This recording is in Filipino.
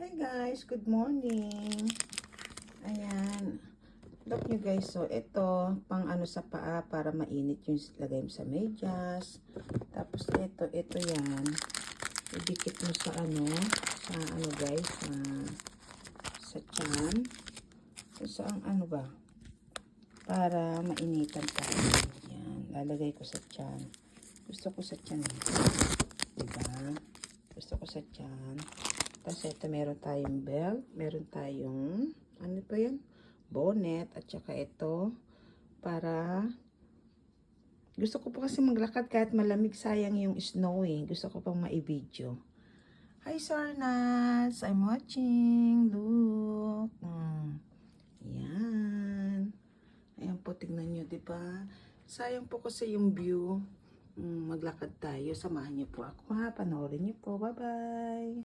Hi guys, good morning. Ayan. Look nyo guys, so ito pang ano sa paa para mainit yung lagay mo sa medyas. Tapos ito yan. Idikit mo sa ano guys, sa tiyan. Sa ano ba? Para mainitan pa. Yan, lalagay ko sa tiyan. Gusto ko sa tiyan. Diba? Gusto ko sa tiyan. Tapos ito meron tayong belt, meron tayong ano pa yan? Bonnet, at saka ito para gusto ko po kasi maglakad kahit malamig, sayang yung snowing. Gusto ko pang ma-video. Hi Sarnas, I'm watching. Look. Yan. Ayan po, tingnan nyo, diba? Sayang po kasi yung view. Maglakad tayo. Samahan niyo po ako ha. Panoorin niyo po. Bye-bye.